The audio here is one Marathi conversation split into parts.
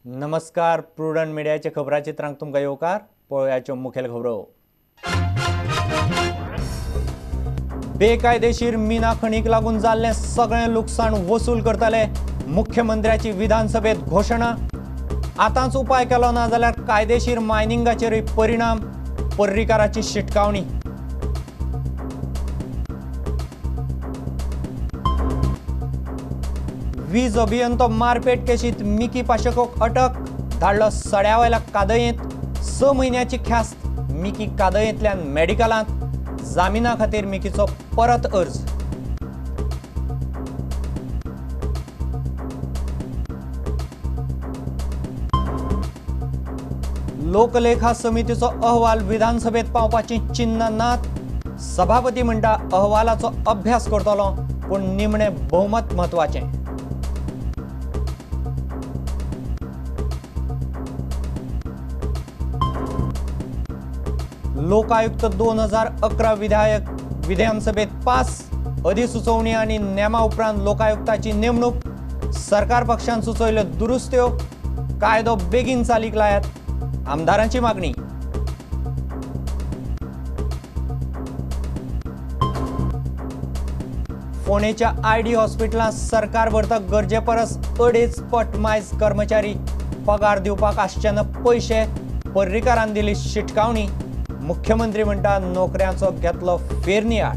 नमस्कार, प्रुडंट मिडियाचे खबराचित्रांक तुमकां येवकार. पळोवयाच्यो मुखेल खबरो. बेकायदेशीर मिना खणीक लागून जाल्लें सगळें लुकसाण वसूल करतले, मुख्यमंत्र्याची विधानसभेत घोशणा. आतांच उपाय केलो ना जाल्यार कायदेशीर मायनिंगाचेरय परिणाम, पर्रीकाराची शिटकावणी. वीज अभियंतो मारपेट केशीत मिकी पाशेकोक अटक, धाडलो सड्यावयल्या कादयेंत. 6 म्हयन्याची ख्यास्त, मिकी कादयेंतल्यान मेडिकलांत. जामिना खातीर मिकीचो परत अर्ज. लोकलेखा समितीचो अहवाल विधानसभेत पावपाची चिन्ह नात. सभापती म्हणटा अहवालाचो अभ्यास करतलो, पूण निमणे बहुमत म्हत्वाचें. लोकायुक्त 2011 विधानसभेत पास. अधिसुचोवणी आनी नेमा उपरांत लोकायुक्ताची नेमणूक. सरकार पक्षान सुचयल्यो दुरुस्त्यो. कायदो बेगीन चालीक लायात, आमदारांची मागणी. फोंडेच्या आयडी हॉस्पिटलांत सरकार भरता गरजे परस 2.5 पट मायज कर्मचारी. पगार दिवपाक आसचे पयशे, पर्रीकारान दिली शिटकावणी. मुख्यमंत्री म्हणटा नोकऱ्यांचो घेतलो फेरनियाळ.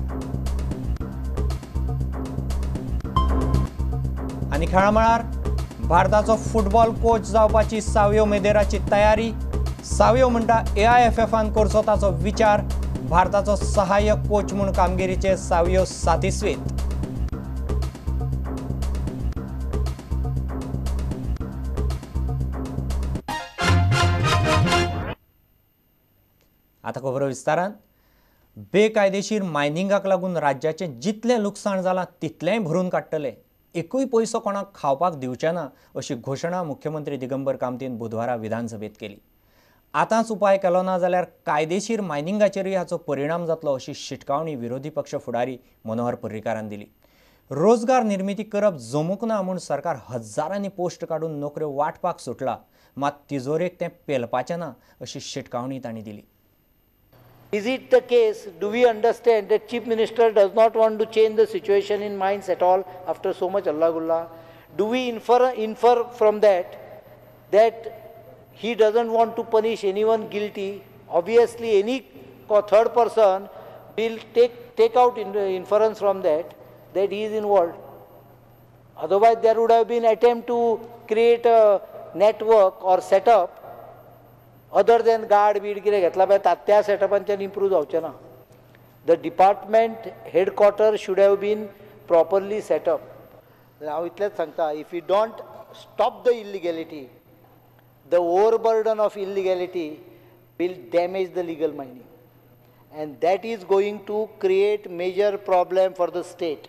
आनी खेळा मळार भारताचो फुटबॉल कोच जावपाची सावयो मेदेराची तयारी. सावयो म्हणटा AIFFन करचो ताचो विचार. भारताचो सहाय्यक कोच म्हूण कामगिरीचे सावयो सातिस्वेत. आता खबर विस्तारान. बेकायदेशीर मायनिंगाक लागून राज्याचें जितलें लुकसाण जालां तितलेंय भरून काडटले. एकूय पयसो कोणाक खावपाक दिवचे ना अशी घोशणा मुख्यमंत्री दिगंबर कामतीन बुधवारा विधानसभेत केली. आतांच उपाय केलो ना जाल्यार कायदेशीर मायनिंगाचेरय हाचो परिणाम जातलो अशी शिटकावणी विरोधी पक्ष फुडारी मनोहर पर्रीकारान दिली. रोजगार निर्मिती करप जमूक ना म्हूण सरकार हजारांनी पोस्ट काडून नोकऱ्यो वाटपाक सुटला, मात तिजोरेक तें पेलपाचें ना अशी शिटकावणी तांणी दिली. Is it the case, do we understand that Chief Minister does not want to change the situation in mines at all after so much Allah Gulla? Do we infer from that he doesn't want to punish anyone guilty? Obviously any third person will take out inference from that he is involved. Otherwise there would have been attempt to create a network or setup other than guard Beed कितें घेतला पळय त्या सेटअपांच्यान इम्प्रूव जावचें ना. The department headquarter should have been properly setup. हांव इतलेंच सांगता, if you don't stop the illegality, the overburden of illegality will damage the legal mining and that is going to create major problem for the state.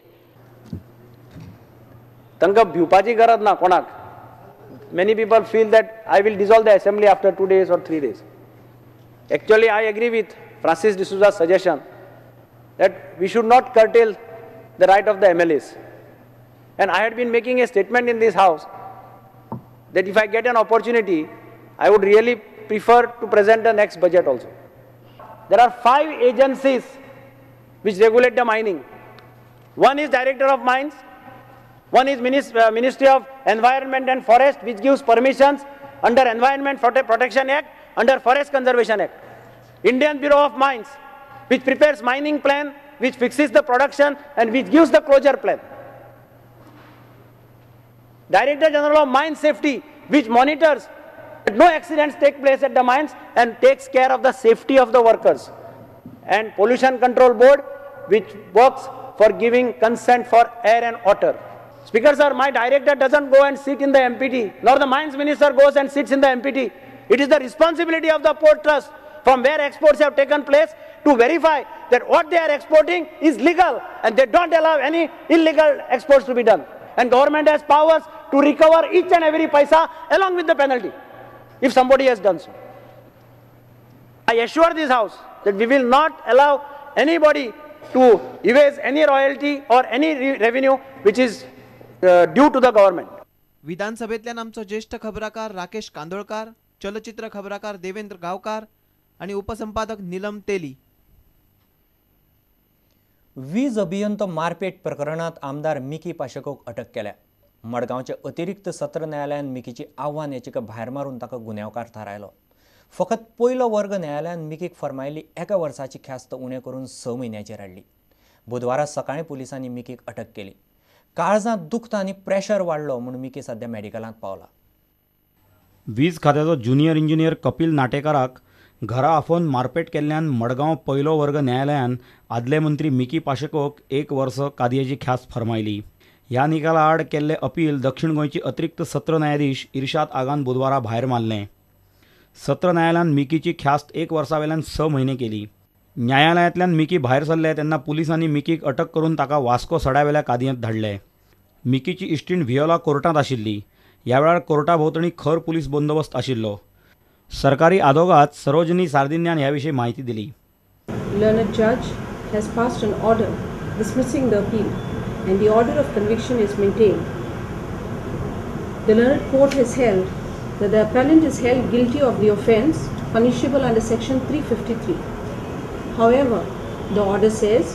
तांकां भिवपाची गरज ना कोणाक. Many people feel that I will dissolve the assembly after 2 days or 3 days. Actually, I agree with Francis D'Souza's suggestion that we should not curtail the right of the MLAs. And I had been making a statement in this house that if I get an opportunity, I would really prefer to present the next budget also. There are 5 agencies which regulate the mining. One is Director of Mines. One is Ministry of Environment and Forest, which gives permissions under Environment Protection Act, under Forest Conservation Act. Indian Bureau of Mines, which prepares mining plan, which fixes the production and which gives the closure plan. Director General of Mine Safety, which monitors No accidents take place at the mines and takes care of the safety of the workers. And Pollution Control Board, which works for giving consent for air and water. Speaker sir, my director doesn't go and sit in the MPT, nor the mines minister goes and sits in the MPT. It is the responsibility of the port trust from where exports have taken place to verify that what they are exporting is legal and they don't allow any illegal exports to be done. And government has powers to recover each and every paisa along with the penalty if somebody has done so. I assure this house that we will not allow anybody to evade any royalty or any revenue which is due to the government. विधानसभेतल्यान आमचो ज्येष्ठ खबराकार राकेश कांदोळकार, चलचित्र खबराकार देवेंद्र गावकार आणि उपसंपादक नीलम तेली. वीज अभियंतो मारपेट प्रकरणात आमदार मिकी पाशेकोक अटक केल्या. मडगावचे अतिरिक्त सत्र न्यायालयान मिकीची आव्हान याचिका भायर मारून ताका गुन्यांवकार थारायलो. फकत पयलो वर्ग न्यायालयान मिकीक फरमायिल्ली 1 वर्साची ख्यास्त उणें करून 6 म्हयन्याचेर हाडली. बुधवारा सकाळी पुलिसांनी मिकीक अटक केली. काळजांत दुखता आनी प्रेशर वाडलो म्हूण मिकी सध्या मेडिकलांत पावला. वीज खात्याचो ज्युनियर इंजिनियर कपिल नाटेकाराक घरा आफोवन मारपेट केल्ल्यान मडगांव पयलो वर्ग न्यायालयान आदले मंत्री मिकी पाशेकोक 1 वर्स कादयेची ख्यास्त फरमायली. ह्या निकाला आड केल्ले अपील दक्षिण गोंयचे अतिरिक्त सत्र न्यायाधीश इर्शाद आगान बुधवारा भायर मारलें. सत्र न्यायालयान मिकीची ख्यास्त 1 वर्सावेल्यान 6 म्हयने केली. न्यायालयांतल्यान मिकी भायर सरले तेन्ना पुलिसांनी मिकीक अटक करून ताका वास्को सड्यावेल्या कादयेंत धाडले. मिकीची इश्टीण व्हियोला कोर्टांत आशिल्ली. ह्या वेळार कोर्टा भोंवतणी खर पुलीस बंदोबस्त आशिल्लो. सरकारी आदोगाद सरोजिनी सार्दिन्यान ह्या विशीं माहिती दिली. Learned judge has passed an order dismissing the appeal and the order of conviction is maintained. The learned court has held that the appellant is held guilty of the offence punishable under section 353. However, the order says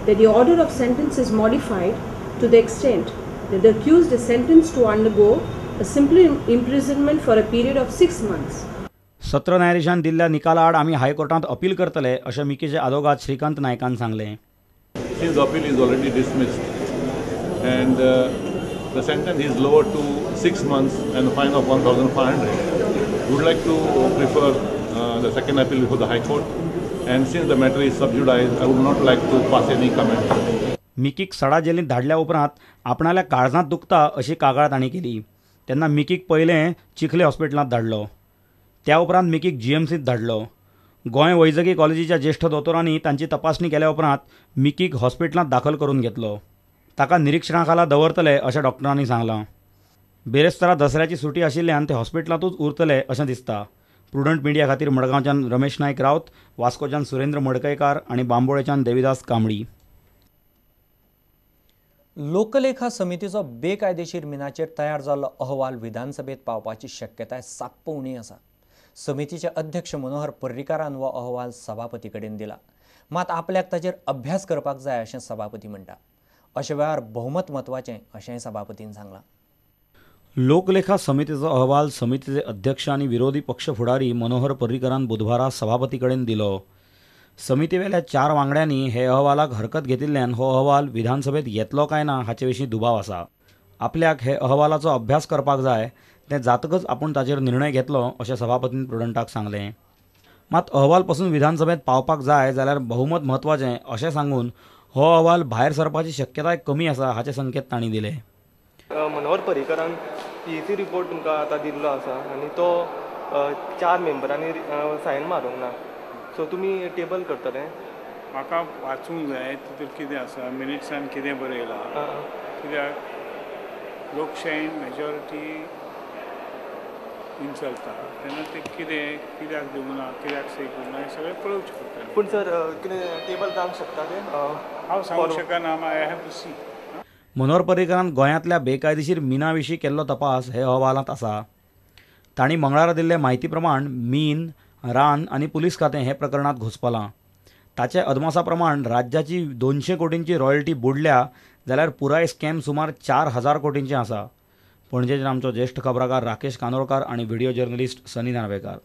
that the order of sentence is modified to the extent that the accused is sentenced to undergo a simple imprisonment for a period of 6 months. सत्र न्यायाधीशान दिल्ल्या निकाला आड आमी हायकोर्टांत अपील करतले अशें मिकीचे आदोगाद श्रीकांत नायकान सांगलें. His appeal is already dismissed and the sentence is lowered to 6 months and a fine of 1,500. We would like to prefer the second appeal before the High Court, and since the matter is sub judice, I would not like to pass any comment. मिकीक सडा जेलींत धाडल्या उपरांत आपणाल्या काळजांत दुखता अशी कागाळ तांणी केली. तेन्ना मिकीक पयलें चिखले हॉस्पिटलांत धाडलो. त्या उपरांत मिकीक GMCत धाडलो. गोंय वैजकी कॉलेजीच्या ज्येष्ठ दोतोरांनी तांची तपासणी केल्या उपरांत मिकीक हॉस्पिटलांत दाखल करून घेतलो. ताका निरीक्षणा खाला दवरतले अशें डॉक्टरांनी सांगलां. बेरेस्तारा दसऱ्याची सुटी आशिल्ल्यान ते हॉस्पिटलांतूच उरतले अशें दिसता. प्रुडंट मिडिया खातीर मडगांवच्यान रमेश नायक रावत, वास्कोच्यान सुरेंद्र मडकयकार आनी बांबोळेच्यान देविदास कांबळी. लोकलेखा समितीचो बेकायदेशीर मिनाचेर तयार जाल्लो अहवाल विधानसभेत पावपाची शक्यताय साप्प उणी आसा. समितीचे अध्यक्ष मनोहर पर्रीकारान हो अहवाल सभापती कडेन दिला. मात आपल्याक ताचेर अभ्यास करपाक जाय अशें सभापती म्हणटा. अशे वेळार बहुमत म्हत्वाचें अशेंय सभापतीन सांगलां. लोकलेखा समितीचो अहवाल समितीचे अध्यक्ष आनी विरोधी पक्ष फुडारी मनोहर पर्रीकारान बुधवारा सभापती कडेन दिलो. समितीवेल्या 4 वांगड्यांनी हे अहवालाक हरकत घेतिल्ल्यान हो अहवाल विधानसभेत येतलो काय ना हाचे विशीं दुबाव आसा. आपल्याक हे अहवालाचो अभ्यास करपाक जाय तें जातकच आपूण ताचेर निर्णय घेतलो अशें सभापतीन प्रुडंटाक सांगलें. मात अहवाल पासून विधानसभेत पावपाक जाय जाल्यार बहुमत म्हत्वाचें अशें सांगून हो अहवाल भायर सरपाची शक्यताय कमी आसा हाचे संकेत तांणी दिले. मनोहर पर्रीकारान PEC रिपोर्ट तुमकां आतां दिल्लो आसा आनी तो 4 मेंबरांनी सायन मारूंक ना. सो तुमी टेबल करतले? म्हाका वाचूंक जाय तितूर कितें आसा, मिनिट्सान कितें बरयलां, कित्याक लोकशायेन मेजॉरिटी चलता तेन्ना ते कित्याक दिवना, कित्याक सही करना हें सगळें पळोवचें पडटलें. पूण सर कितें टेबल जावंक शकता तें? हांव सांगूंक शकना. I have to see. Manohar पर्रीकारान गोंयांतल्या बेकायदेशीर मिना विशीं केल्लो तपास हे अहवालांत आसा. तांणी मंगळारा दिल्ले म्हायती प्रमाण मीन, रान आनी पुलीस खातें हे प्रकरणांत घुस्पलां. ताचे अदमासा प्रमाण राज्याची 200 कोटींची रॉयल्टी बुडल्या जाल्यार पुराय स्कॅम सुमार 4,000 कोटींचें आसा. पणजेच्यान आमचो ज्येष्ठ खबराकार राकेश कांदोळकार आनी व्हिडिओ जर्नलिस्ट सनी नार्वेकार.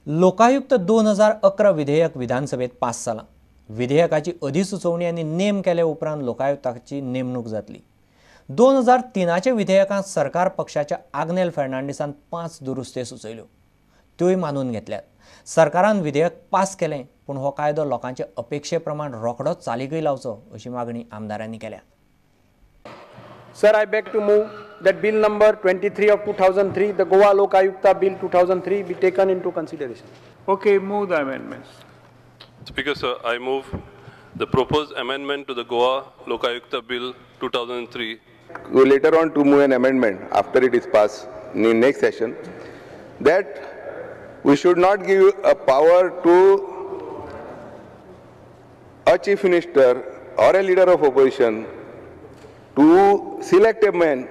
लोकायुक्त 2011 विधेयक विधानसभेत पास जालां. विधेयकाची अधिसुचोवणी आनी नेम केले उपरांत लोकायुक्ताची नेमणूक जातली. 2003चे विधेयकांत सरकार पक्षाच्या आग्नेल फर्नांडिसान 5 दुरुस्ती सुचयल्यो, त्योय मानून घेतल्यात। सरकारान विधेयक पास केलें, पूण हो कायदो लोकांचे अपेक्षे प्रमाण रोखडोच चालीकय लावचो अशी मागणी आमदारांनी केल्या। Sir, I beg to move that Bill number 23 of 2003, the Goa Lok Ayukta Bill 2003, be taken into consideration. Okay, move the amendments. Speaker, sir, I move the proposed amendment to the Goa Lok Ayukta Bill 2003. Go later on to move an amendment after it is passed in the next session that we should not give a power to a chief minister or a leader of opposition to select a man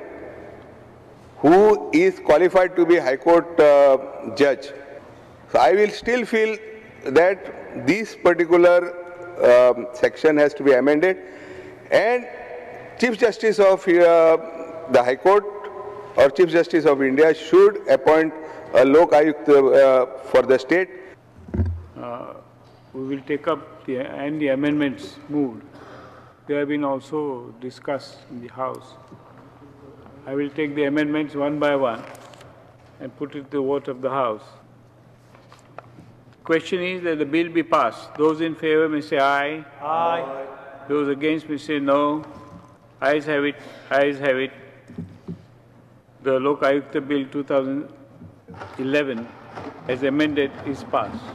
who is qualified to be High Court judge. So I will still feel that this particular section has to be amended, and Chief Justice of the High Court or Chief Justice of India should appoint a Lok Ayukta for the state. We will take up the amendments moved. They have been also discussed in the House. I will take the amendments one by one and put it to the vote of the House. Question is that the bill be passed. Those in favor may say aye. Aye. Those against may say no. Ayes have it. Ayes have it. The Lok Ayukta Bill 2011 as amended is passed.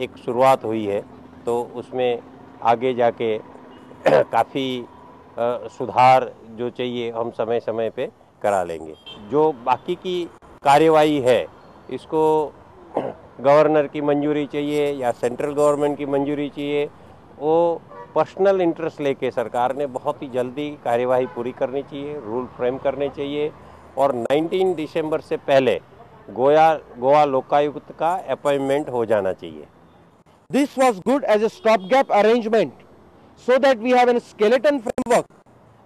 एक शुरुआत हुई है, तो उसमें आगे जाके काफ़ी सुधार जो चाहिए हम समय समय पे करा लेंगे। जो बाकी की कार्यवाही है, इसको गवर्नर की मंजूरी चाहिए या सेंट्रल गवर्नमेंट की मंजूरी चाहिए, वो पर्सनल इंटरेस्ट लेके सरकार ने बहुत ही जल्दी कार्यवाही पूरी करनी चाहिए, रूल फ्रेम करने चाहिए और 19 दिसंबर से पहले गोवा लोकायुक्त का अपॉइंटमेंट हो जाना चाहिए। This was good as a stopgap arrangement so that we have a skeleton framework,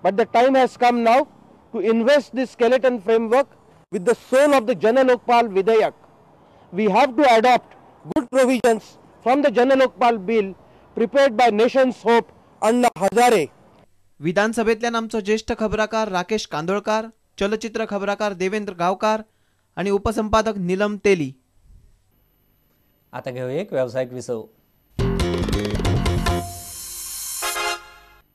but the time has come now to invest this skeleton framework with the soul of the Jana Lokpal Vidayak. We have to adopt good provisions from the Jana Lokpal bill prepared by Nation's Hope Anna Hazare. विधानसभेतल्यान आमचो ज्येष्ठ खबराकार राकेश कांदोळकार, चलचित्र खबराकार देवेंद्र गावकार आणि उपसंपादक नीलम तेली। आता घेऊ एक व्यावसायिक विसव।